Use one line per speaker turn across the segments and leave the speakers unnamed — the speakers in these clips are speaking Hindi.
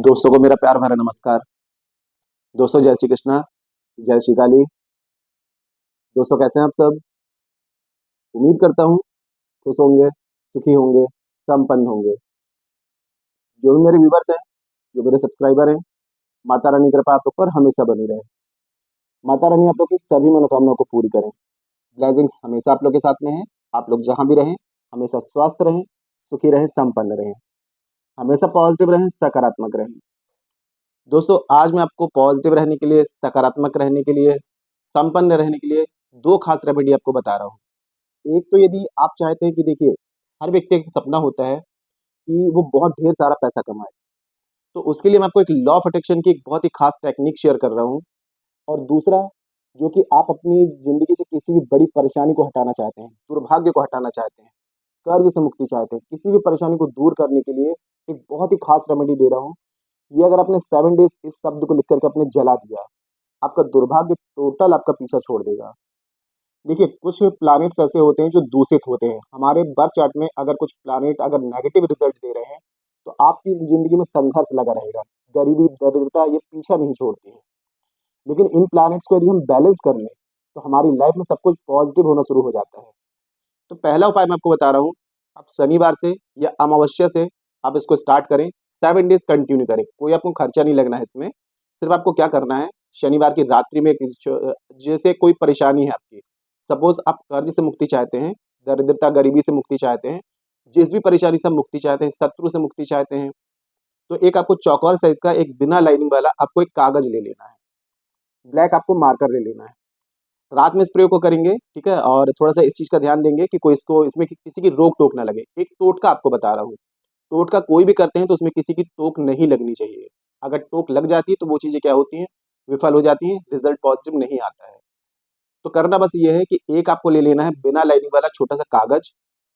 दोस्तों को मेरा प्यार भरा नमस्कार। दोस्तों जय श्री कृष्णा, जय श्री काली। दोस्तों कैसे हैं आप सब? उम्मीद करता हूँ खुश होंगे, सुखी होंगे, संपन्न होंगे। जो भी मेरे व्यूवर्स हैं, जो मेरे सब्सक्राइबर हैं, माता रानी की कृपा आप लोग पर हमेशा बनी रहे। माता रानी आप लोग की सभी मनोकामनाओं को पूरी करें। ब्लेसिंग्स हमेशा आप लोग के साथ में है। आप लोग जहाँ भी रहें, हमेशा स्वस्थ रहें, सुखी रहें, संपन्न रहें, हमेशा पॉजिटिव रहें, सकारात्मक रहें। दोस्तों आज मैं आपको पॉजिटिव रहने के लिए, सकारात्मक रहने के लिए, संपन्न रहने के लिए 2 खास रेमेडी आपको बता रहा हूँ। एक तो यदि आप चाहते हैं कि देखिए, हर व्यक्ति का सपना होता है कि वो बहुत ढेर सारा पैसा कमाए। तो उसके लिए मैं आपको एक लॉ ऑफ अट्रैक्शन की एक बहुत ही खास टेक्निक शेयर कर रहा हूँ। और दूसरा, जो कि आप अपनी ज़िंदगी से किसी भी बड़ी परेशानी को हटाना चाहते हैं, दुर्भाग्य को हटाना चाहते हैं, कर्ज़ से मुक्ति चाहते हैं, किसी भी परेशानी को दूर करने के लिए एक बहुत ही खास रेमेडी दे रहा हूँ। ये अगर आपने 7 डेज़ इस शब्द को लिख कर के आपने जला दिया, आपका दुर्भाग्य टोटल आपका पीछा छोड़ देगा। देखिए, कुछ प्लैनेट्स ऐसे होते हैं जो दूषित होते हैं। हमारे बर्थ चार्ट में अगर कुछ प्लैनेट अगर नेगेटिव रिज़ल्ट दे रहे हैं, तो आपकी ज़िंदगी में संघर्ष लगा रहेगा। गरीबी, दरिद्रता ये पीछा नहीं छोड़ती है। लेकिन इन प्लैनेट्स को यदि हम बैलेंस कर लें, तो हमारी लाइफ़ में सब कुछ पॉज़िटिव होना शुरू हो जाता है। तो पहला उपाय मैं आपको बता रहा हूँ, आप शनिवार से या अमावस्या से आप इसको स्टार्ट करें, 7 डेज़ कंटिन्यू करें। कोई आपको खर्चा नहीं लगना है इसमें। सिर्फ़ आपको क्या करना है, शनिवार की रात्रि में जैसे कोई परेशानी है आपकी, सपोज़ आप कर्ज़ से मुक्ति चाहते हैं, दरिद्रता, गरीबी से मुक्ति चाहते हैं, जिस भी परेशानी से आप मुक्ति चाहते हैं, शत्रु से मुक्ति चाहते हैं, तो एक आपको चौकोर साइज़ का एक बिना लाइनिंग वाला आपको एक कागज़ ले लेना है। ब्लैक आपको मार्कर ले लेना है। रात में इस प्रयोग को करेंगे, ठीक है? और थोड़ा-सा इस चीज़ का ध्यान देंगे कि कोई इसको इसमें कि किसी की रोक-टोक ना लगे। एक टोटका आपको बता रहा हूँ। टोटका कोई भी करते हैं तो उसमें किसी की टोक नहीं लगनी चाहिए। अगर टोक लग जाती है तो वो चीज़ें क्या होती हैं, विफल हो जाती हैं, रिज़ल्ट पॉज़िटिव नहीं आता है। तो करना बस ये है कि एक आपको ले लेना है बिना लाइनिंग वाला छोटा-सा कागज़,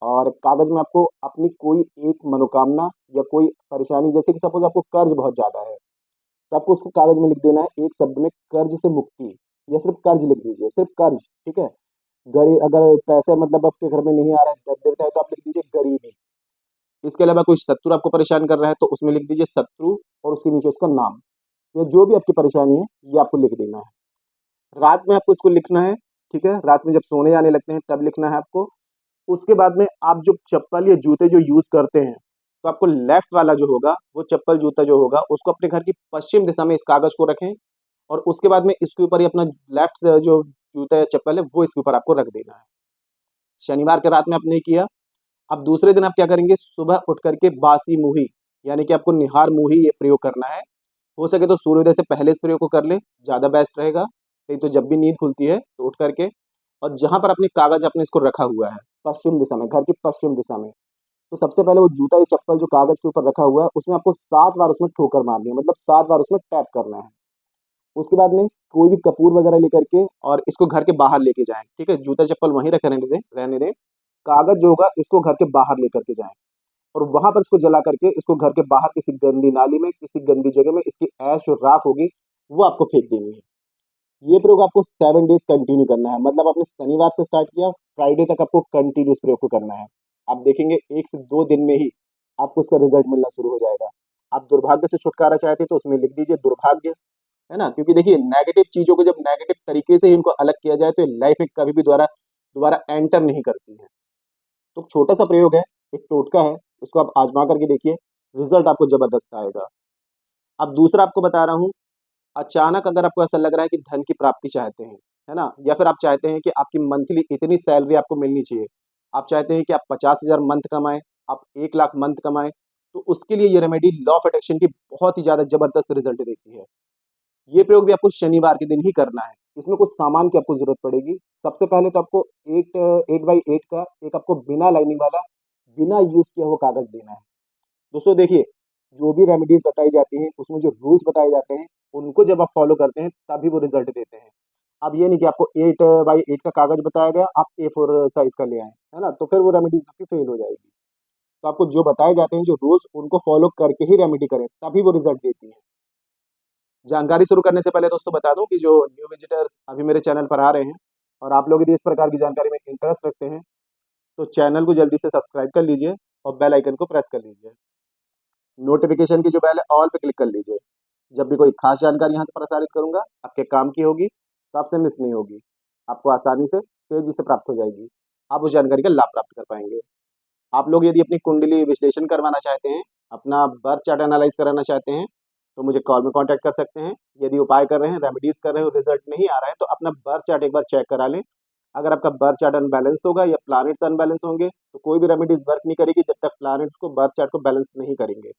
और कागज़ में आपको अपनी कोई एक मनोकामना या कोई परेशानी, जैसे कि सपोज़ आपको कर्ज़ बहुत ज़्यादा है, तो आपको उसको कागज़ में लिख देना है एक शब्द में, कर्ज़ से मुक्ति, या सिर्फ़ कर्ज़ लिख दीजिए, सिर्फ़ कर्ज़, ठीक है? अगर पैसे मतलब आपके घर में नहीं आ रहा है, दरिद्रता है, तो आप लिख दीजिए गरीबी। इसके अलावा कोई शत्रु आपको परेशान कर रहा है, तो उसमें लिख दीजिए शत्रु और उसके नीचे उसका नाम, या जो भी आपकी परेशानी है, ये आपको लिख देना है। रात में आपको इसको लिखना है, ठीक है? रात में जब सोने जाने लगते हैं तब लिखना है आपको। उसके बाद में आप जो चप्पल या जूते जो यूज़ करते हैं, तो आपको लेफ्ट वाला जो होगा, वो चप्पल जूता जो होगा, उसको अपने घर की पश्चिम दिशा में इस कागज़ को रखें, और उसके बाद में इसके ऊपर ही अपना लेफ्ट से जो जूता या चप्पल है, वो इसके ऊपर आपको रख देना है। शनिवार के रात में आपने किया, अब दूसरे दिन आप क्या करेंगे, सुबह उठ कर के बासी मुँही, यानी कि आपको निहार मुँही ये प्रयोग करना है। हो सके तो सूर्योदय से पहले इस प्रयोग को कर लें, ज़्यादा बेस्ट रहेगा। नहीं तो जब भी नींद खुलती है तो उठ कर के, और जहाँ पर अपने कागज़ आपने इसको रखा हुआ है, पश्चिम दिशा में, घर की पश्चिम दिशा में, तो सबसे पहले वो जूता या चप्पल जो कागज़ के ऊपर रखा हुआ है, उसमें आपको 7 बार उसमें ठोकर मारनी है, मतलब 7 बार उसमें टैप करना है। उसके बाद में कोई भी कपूर वगैरह लेकर के और इसको घर के बाहर लेके जाएँ, ठीक है? जूता-चप्पल वहीं रखे रहने दें। कागज़ जो होगा इसको घर के बाहर लेकर के जाएँ, और वहाँ पर इसको जला करके इसको घर के बाहर किसी गंदी नाली में, किसी गंदी जगह में इसकी ऐश और राख होगी, वो आपको फेंक देनी है। ये प्रयोग आपको 7 डेज़ कंटिन्यू करना है। मतलब आपने शनिवार से स्टार्ट किया, फ्राइडे तक आपको कंटिन्यू इस प्रयोग को करना है। आप देखेंगे 1 से 2 दिन में ही आपको इसका रिज़ल्ट मिलना शुरू हो जाएगा। आप दुर्भाग्य से छुटकारा चाहते हैं तो उसमें लिख दीजिए दुर्भाग्य, है ना? क्योंकि देखिए, नेगेटिव चीज़ों को जब नेगेटिव तरीके से इनको अलग किया जाए तो ये लाइफ़ में कभी भी दोबारा दोबारा एंटर नहीं करती है। तो छोटा-सा प्रयोग है, एक टोटका है, इसको आप आज़मा करके देखिए, रिज़ल्ट आपको ज़बरदस्त आएगा। अब दूसरा आपको बता रहा हूँ, अचानक अगर आपको ऐसा लग रहा है कि धन की प्राप्ति चाहते हैं, है ना? या फिर आप चाहते हैं कि आपकी मंथली इतनी सैलरी आपको मिलनी चाहिए। आप चाहते हैं कि आप 50,000 मंथ कमाएँ, आप 1 लाख मंथ कमाएँ, तो उसके लिए ये रेमेडी लॉ ऑफ अट्रैक्शन की बहुत ही ज़्यादा ज़बरदस्त रिज़ल्ट देती है। ये प्रयोग भी आपको शनिवार के दिन ही करना है। इसमें कुछ सामान की आपको ज़रूरत पड़ेगी। सबसे पहले तो आपको 8 बाई 8 का एक आपको बिना लाइनिंग वाला, बिना यूज़ किया हुआ कागज़ लेना है। दोस्तों देखिए, जो भी रेमेडीज़ बताई जाती हैं, उसमें जो रूल्स बताए जाते हैं, उनको जब आप फ़ॉलो करते हैं, तभी वो रिज़ल्ट देते हैं। अब ये नहीं कि आपको 8 बाई 8 का कागज़ बताया गया, आप A4 साइज़ का ले आएँ, है ना? तो फिर वो रेमेडीज़ आपकी फ़ेल हो जाएगी। तो आपको जो बताए जाते हैं, जो रूल्स, उनको फ़ॉलो करके ही रेमेडी करें, तभी वो रिज़ल्ट देती है। जानकारी शुरू करने से पहले दोस्तों बता दूँ कि जो न्यू विज़िटर्स अभी मेरे चैनल पर आ रहे हैं, और आप लोग यदि इस प्रकार की जानकारी में इंटरेस्ट रखते हैं, तो चैनल को जल्दी से सब्सक्राइब कर लीजिए और बेल आइकन को प्रेस कर लीजिए। नोटिफिकेशन की जो बेल है ऑल पे क्लिक कर लीजिए। जब भी कोई खास जानकारी यहाँ से प्रसारित करूंगा आपके काम की होगी तो आपसे मिस नहीं होगी, आपको आसानी से तेजी से प्राप्त हो जाएगी, आप उस जानकारी का लाभ प्राप्त कर पाएंगे। आप लोग यदि अपनी कुंडली विश्लेषण करवाना चाहते हैं, अपना बर्थ चार्ट एनालाइज कराना चाहते हैं, तो मुझे कॉल में कांटेक्ट कर सकते हैं। यदि उपाय कर रहे हैं, रेमेडीज कर रहे हो, रिजल्ट नहीं आ रहा है, तो अपना बर्थ चार्ट एक बार चेक करा लें। अगर आपका बर्थ चार्ट अनबैलेंस होगा या प्लैनेट्स अनबैलेंस होंगे, तो कोई भी रेमेडीज वर्क नहीं करेगी जब तक प्लैनेट्स को बर्थ चार्ट को बैलेंस नहीं करेंगे।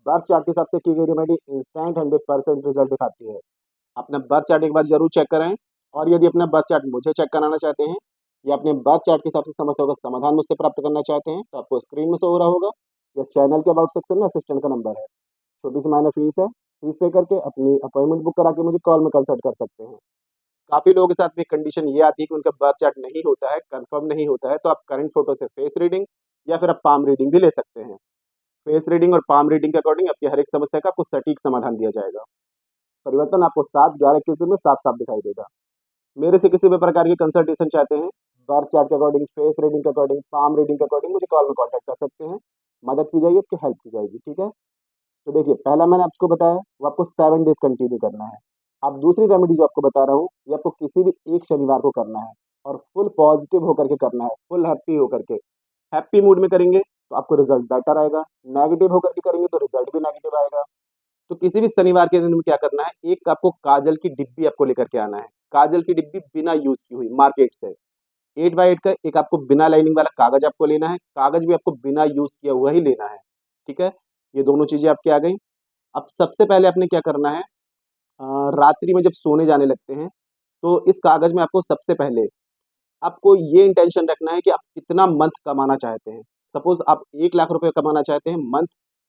बर्थ चार्ट के हिसाब से की गई रेमेडी इंस्टेंट 100% रिजल्ट दिखाती है। अपना बर्थ चार्ट एक बार जरूर चेक कराएं। और यदि अपना बर्थ चार्ट मुझे चेक कराना चाहते हैं या अपने बर्थ चार्ट के हिसाब से समस्या का समाधान मुझसे प्राप्त करना चाहते हैं, तो आपको स्क्रीन में शो हो रहा होगा या चैनल के अबाउट सेक्शन में असिस्टेंट का नंबर है। छोटी सी माइनर फीस है, फीस पे करके अपनी अपॉइंटमेंट बुक करा के मुझे कॉल में कंसल्ट कर सकते हैं। काफ़ी लोगों के साथ में कंडीशन ये आती है कि उनका बर्थ चार्ट नहीं होता है, कंफर्म नहीं होता है, तो आप करंट फोटो से फेस रीडिंग या फिर आप पाम रीडिंग भी ले सकते हैं। फेस रीडिंग और पाम रीडिंग के अकॉर्डिंग आपकी हर एक समस्या का आपको सटीक समाधान दिया जाएगा। परिवर्तन आपको 7-11-21 दिन में साफ-साफ दिखाई देगा। मेरे से किसी भी प्रकार की कंसल्टेशन चाहते हैं, बर्थ चार्ट के अकॉर्डिंग, फेस रीडिंग के अकॉर्डिंग, पाम रीडिंग के अकॉर्डिंग मुझे कॉल में कॉन्टैक्ट कर सकते हैं। मदद की जाएगी, आपकी हेल्प की जाएगी, ठीक है? तो देखिए, पहला मैंने आपको बताया, वो आपको 7 डेज़ कंटिन्यू करना है। अब दूसरी रेमेडी जो आपको बता रहा हूँ, ये आपको किसी भी एक शनिवार को करना है और फुल पॉज़िटिव होकर के करना है, फुल हैप्पी होकर के। हैप्पी मूड में करेंगे, तो आपको रिज़ल्ट बेटर आएगा, नेगेटिव होकर के करेंगे, तो रिज़ल्ट भी नेगेटिव आएगा। तो किसी भी शनिवार के दिन में क्या करना है, एक आपको काजल की डिब्बी आपको लेकर के आना है। काजल की डिब्बी बिना यूज़ की हुई मार्केट से। 8 बाय 8 का एक आपको बिना लाइनिंग वाला कागज़ आपको लेना है, कागज़ भी आपको बिना यूज़ किया हुआ ही लेना है, ठीक है? ये दोनों चीज़ें आपकी आ गई। अब सबसे पहले आपने क्या करना है, रात्रि में जब सोने जाने लगते हैं, तो इस कागज़ में आपको सबसे पहले आपको ये इंटेंशन रखना है कि आप कितना मंथ कमाना चाहते हैं। सपोज़ आप 1 लाख रुपए कमाना चाहते हैं मंथ,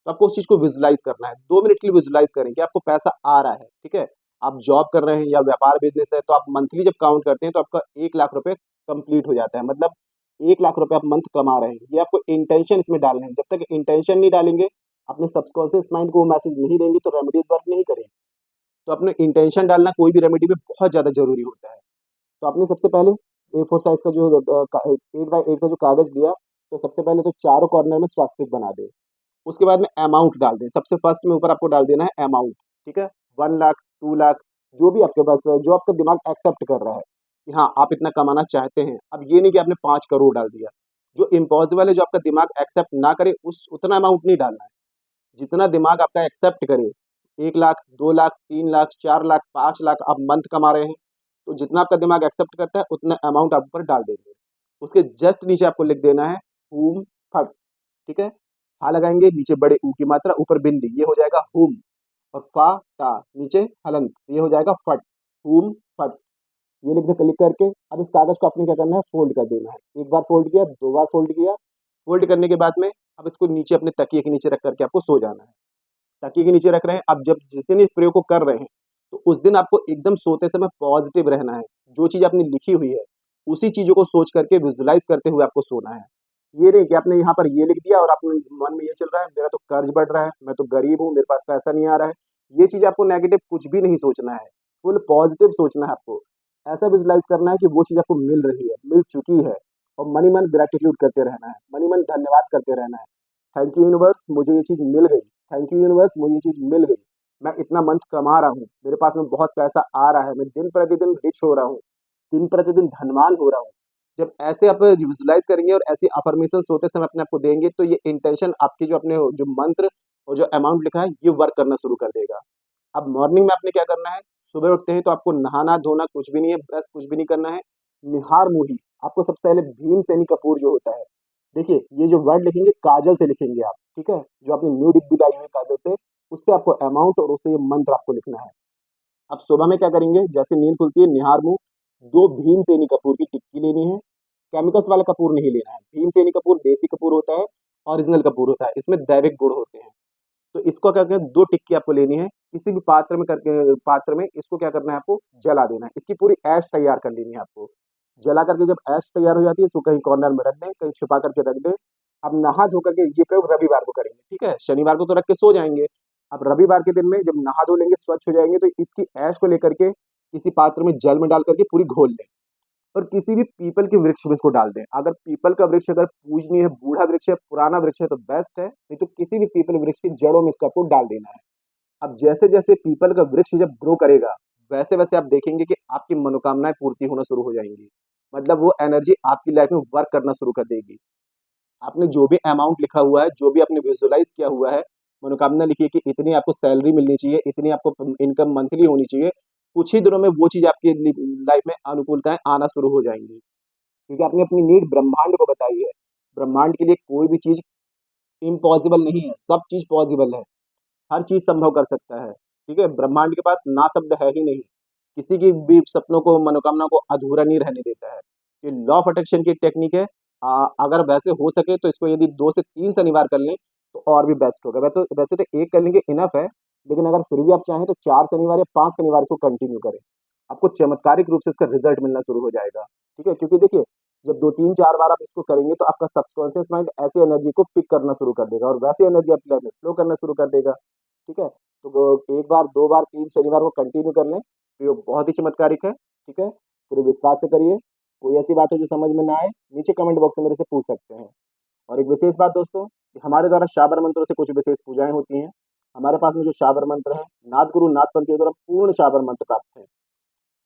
तो आपको उस चीज़ को विज़ुअलाइज़ करना है। 2 मिनट के लिए विज़ुअलाइज़ करें कि आपको पैसा आ रहा है, ठीक है? आप जॉब कर रहे हैं या व्यापार बिज़नेस है, तो आप मंथली जब काउंट करते हैं, तो आपका 1 लाख रुपए कंप्लीट हो जाता है। मतलब 1 लाख रुपए आप मंथ कमा रहे हैं। ये आपको इंटेंशन इसमें डालने हैं। जब तक इंटेंशन नहीं डालेंगे, अपने सबकॉन्शियस माइंड को वो मैसेज नहीं देंगे, तो रेमेडीज़ वर्क नहीं करेंगी। तो अपने इंटेंशन डालना कोई भी रेमेडी में बहुत ज़्यादा ज़रूरी होता है। तो आपने सबसे पहले A4 साइज़ का जो 8 बाय 8 का जो कागज़ लिया, तो सबसे पहले तो चारों कॉर्नर में स्वास्तिक बना दें। उसके बाद में अमाउंट डाल दें। सबसे फर्स्ट में ऊपर आपको डाल देना है अमाउंट, ठीक है? 1 लाख, 2 लाख, जो भी आपके पास जो आपका दिमाग एक्सेप्ट कर रहा है कि हाँ, आप इतना कमाना चाहते हैं। अब ये नहीं कि आपने 5 करोड़ डाल दिया। जो इम्पॉसिबल है, जो आपका दिमाग एक्सेप्ट ना करे, उस उतना अमाउंट नहीं डालना है। जितना दिमाग आपका एक्सेप्ट करे, 1 लाख, 2 लाख, 3 लाख, 4 लाख, 5 लाख आप मंथ कमा रहे हैं, तो जितना आपका दिमाग एक्सेप्ट करता है, उतना अमाउंट आप ऊपर डाल देंगे। उसके जस्ट नीचे आपको लिख देना है हूम फट, ठीक है? हा लगाएँगे, नीचे बड़े ऊ की मात्रा, ऊपर बिंदी, ये हो जाएगा हुम। और फा, टा, नीचे हलंत, ये हो जाएगा फट, हूम फट। ये लिख के क्लिक करके अब इस कागज़ को आपने क्या करना है, फ़ोल्ड कर देना है। एक बार फ़ोल्ड किया, 2 बार फ़ोल्ड किया, फ़ोल्ड करने के बाद में अब इसको नीचे अपने तकिए के नीचे रख कर के आपको सो जाना है। तकिए के नीचे रख रहे हैं, अब जब जिस दिन इस प्रयोग को कर रहे हैं, तो उस दिन आपको एकदम सोते समय पॉज़िटिव रहना है। जो चीज़ आपने लिखी हुई है, उसी चीज़ों को सोच करके विज़ुअलाइज़ करते हुए आपको सोना है। ये नहीं कि आपने यहाँ पर ये लिख दिया और आपने मन में ये चल रहा है, मेरा तो कर्ज़ बढ़ रहा है, मैं तो गरीब हूँ, मेरे पास पैसा नहीं आ रहा है। ये चीज़ आपको नेगेटिव कुछ भी नहीं सोचना है, फुल पॉज़िटिव सोचना है आपको। ऐसा विज़ुअलाइज़ करना है कि वो चीज़ आपको मिल रही है, मिल चुकी है और मन ही मन ग्रैटिट्यूड करते रहना है, मन ही मन धन्यवाद करते रहना है। थैंक यू यूनिवर्स, मुझे ये चीज़ मिल गई। थैंक यू यूनिवर्स, मुझे ये चीज़ मिल गई। मैं इतना मंथ कमा रहा हूँ, मेरे पास में बहुत पैसा आ रहा है, मैं दिन-प्रतिदिन रिच हो रहा हूँ, दिन-प्रतिदिन धनवान हो रहा हूँ। जब ऐसे आप विज़ुअलाइज़ करेंगे और ऐसी अफ़र्मेशन सोते समय अपने आप को देंगे, तो ये इंटेंशन आपकी जो अपने जो मंत्र और जो अमाउंट लिखा है, ये वर्क करना शुरू कर देगा। अब मॉर्निंग में आपने क्या करना है, सुबह उठते हैं तो आपको नहाना-धोना कुछ भी नहीं है, ब्रश कुछ भी नहीं करना है। निहार-मुही आपको सबसे पहले भीमसेनी कपूर जो होता है, देखिए ये जो वर्ड लिखेंगे काजल से लिखेंगे आप, ठीक है? जो आपने न्यू डिब्बी लाई हुई है काजल से, उससे आपको अमाउंट और उससे ये मंत्र आपको लिखना है। अब सुबह में क्या करेंगे, जैसे नींद खुलती है निहार-मुँह, 2 भीमसेनी कपूर की टिक्की लेनी है, केमिकल्स वाला कपूर नहीं लेना है। भीमसेनी कपूर देसी कपूर होता है, ओरिजिनल कपूर होता है, इसमें दैविक गुण होते हैं। तो इसको क्या करना है, 2 टिक्की आपको लेनी है, किसी भी पात्र में इसको क्या करना है आपको जला देना है। इसकी पूरी ऐश तैयार कर लेनी है आपको। जला करके जब ऐश तैयार हो जाती है, इसको कहीं कॉर्नर में रख दें, कहीं छुपा करके रख दें। अब नहा धो करके ये प्रयोग रविवार को करेंगे, ठीक है? शनिवार को तो रख के सो जाएँगे। अब रविवार के दिन में जब नहा धो लेंगे, स्वच्छ हो जाएँगे, तो इसकी ऐश को लेकर के किसी पात्र में जल में डाल करके पूरी घोल लें। और किसी भी पीपल के वृक्ष में इसको डाल दें। अगर पीपल का वृक्ष अगर पूजनीय है, बूढ़ा वृक्ष है, पुराना वृक्ष है तो बेस्ट है, नहीं तो किसी भी पीपल वृक्ष की जड़ों में इसको आपको डाल देना है। अब जैसे-जैसे पीपल का वृक्ष जब ग्रो करेगा, वैसे-वैसे आप देखेंगे कि आपकी मनोकामनाएँ पूर्ति होना शुरू हो जाएँगी। मतलब वो एनर्जी आपकी लाइफ में वर्क करना शुरू कर देगी। आपने जो भी अमाउंट लिखा हुआ है, जो भी आपने विजुअलाइज़ किया हुआ है, मनोकामना लिखी है कि इतनी आपको सैलरी मिलनी चाहिए, इतनी आपको इनकम मंथली होनी चाहिए, कुछ ही दिनों में वो चीज़ आपकी लाइफ में अनुकूलताएँ आना शुरू हो जाएँगी। क्योंकि आपने अपनी नीड ब्रह्मांड को बताई है। ब्रह्मांड के लिए कोई भी चीज़ इम्पॉसिबल नहीं है, सब चीज़ पॉसिबल है। हर चीज़ संभव कर सकता है, ठीक है? ब्रह्मांड के पास ना शब्द है ही नहीं। किसी की भी सपनों को, मनोकामना को अधूरा नहीं रहने देता है। ये लॉ ऑफ अट्रैक्शन की एक टेक्निक है। अगर वैसे हो सके तो इसको यदि 2 से 3 शनिवार कर लें, तो और भी बेस्ट होगा। वैसे तो 1 कर लेंगे इनफ है, लेकिन अगर फिर भी आप चाहें तो 4 शनिवार या 5 शनिवार इसको कंटिन्यू करें। आपको चमत्कारिक रूप से इसका रिज़ल्ट मिलना शुरू हो जाएगा, ठीक है? क्योंकि देखिए, जब 2, 3, 4 बार आप इसको करेंगे तो आपका सबकॉन्शियस माइंड ऐसी एनर्जी को पिक करना शुरू कर देगा और वैसी एनर्जी आपकी लाइफ में फ्लो करना शुरू कर देगा, ठीक है? तो वो 1 बार, 2 बार, 3 शनिवार को कंटिन्यू कर लें, तो ये बहुत ही चमत्कारिक है, ठीक है? पूरे विश्वास से करिए। कोई ऐसी बात हो जो समझ में ना आए, नीचे कमेंट बॉक्स में मेरे से पूछ सकते हैं। और एक विशेष बात दोस्तों, कि हमारे द्वारा शाबर मंत्रों से कुछ विशेष पूजाएँ होती हैं। हमारे पास में जो शाबर मंत्र हैं, नाथ गुरु, नाथ पंथियों द्वारा पूर्ण शाबर मंत्र प्राप्त हैं।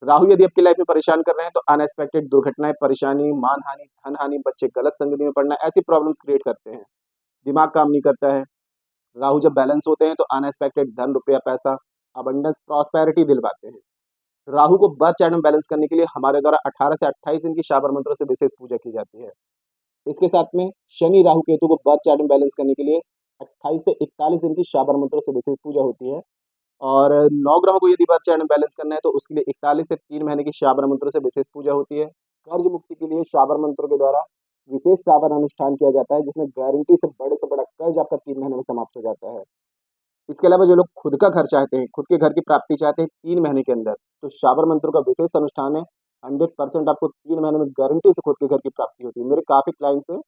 राहु यदि आपकी लाइफ में परेशान कर रहे हैं, तो अनएक्सपेक्टेड दुर्घटनाएँ, परेशानी, मानहानि, धनहानि, बच्चे गलत संगति में पड़ना, ऐसी प्रॉब्लम्स क्रिएट करते हैं। दिमाग काम नहीं करता है। राहु जब बैलेंस होते हैं, तो अनएक्सपेक्टेड धन, रुपया, पैसा, अबंडेंस, प्रॉस्पेरिटी दिलवाते हैं। राहु को बर्थ चार्ट में बैलेंस करने के लिए हमारे द्वारा 18 से 28 दिन की शाबर मंत्रों से विशेष पूजा की जाती है। इसके साथ में शनि, राहु, केतु को बर्थ चार्ट में बैलेंस करने के लिए 28 से 41 दिन की शाबर मंत्रों से विशेष पूजा होती है। और 9 ग्रहों को यदि बर्थ चार्ट में बैलेंस करना है तो उसके लिए 41 से 3 महीने की शाबर मंत्रों से विशेष पूजा होती है। कर्ज मुक्ति के लिए शाबर मंत्रों के द्वारा विशेष शाबर अनुष्ठान किया जाता है, जिसमें गारंटी से बड़ा कर्ज आपका 3 महीने में समाप्त हो जाता है। इसके अलावा जो लोग खुद का घर चाहते हैं, खुद के घर की प्राप्ति चाहते हैं 3 महीने के अंदर, तो शाबर मंत्रों का विशेष अनुष्ठान है। 100% आपको 3 महीने में गारंटी से खुद के घर की प्राप्ति होती है। मेरे काफ़ी क्लाइंट्स हैं,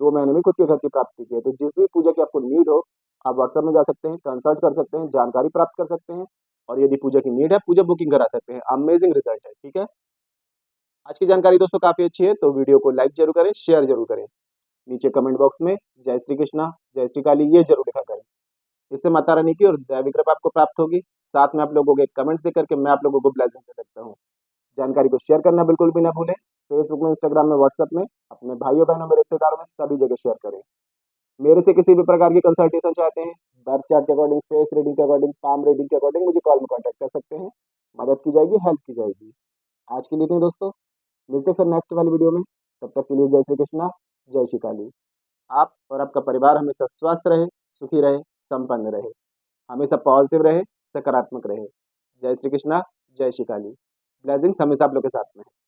2 महीने में खुद के घर की प्राप्ति की है। तो जिस भी पूजा की आपको नीड हो, आप व्हाट्सएप में जा सकते हैं, कंसल्ट कर सकते हैं, जानकारी प्राप्त कर सकते हैं और यदि पूजा की नीड है, पूजा बुकिंग करा सकते हैं। अमेज़िंग रिज़ल्ट है, ठीक है? आज की जानकारी दोस्तों काफ़ी अच्छी है, तो वीडियो को लाइक ज़रूर करें, शेयर ज़रूर करें। नीचे कमेंट बॉक्स में जय श्री कृष्णा, जय श्री काली ये ज़रूर लिखा करें। इससे माता रानी की और दैवी कृपा आपको प्राप्त होगी। साथ में आप लोगों के कमेंट्स देकर के मैं आप लोगों को ब्लेसिंग दे सकता हूँ। जानकारी को शेयर करना बिल्कुल भी ना भूलें। फेसबुक में, इंस्टाग्राम में, व्हाट्सएप में अपने भाइयों-बहनों में, रिश्तेदारों में सभी जगह शेयर करें। मेरे से किसी भी प्रकार की कंसल्टेशन चाहते हैं, बर्थ चार्ट के अकॉर्डिंग, फेस रीडिंग के अकॉर्डिंग, पाम रीडिंग के अकॉर्डिंग मुझे कॉल में कॉन्टैक्ट कर सकते हैं। मदद की जाएगी, हेल्प की जाएगी। आज के लिए इतना ही दोस्तों, मिलते हैं फिर नेक्स्ट वाली वीडियो में। तब तक के लिए जय श्री कृष्णा, जय श्री काली। आप और आपका परिवार हमेशा स्वस्थ रहे, सुखी रहे, संपन्न रहे। हमेशा पॉजिटिव रहे, सकारात्मक रहे। जय श्री कृष्णा, जय श्री काली। ब्लेसिंग्स हमेशा आप लोग के साथ में है।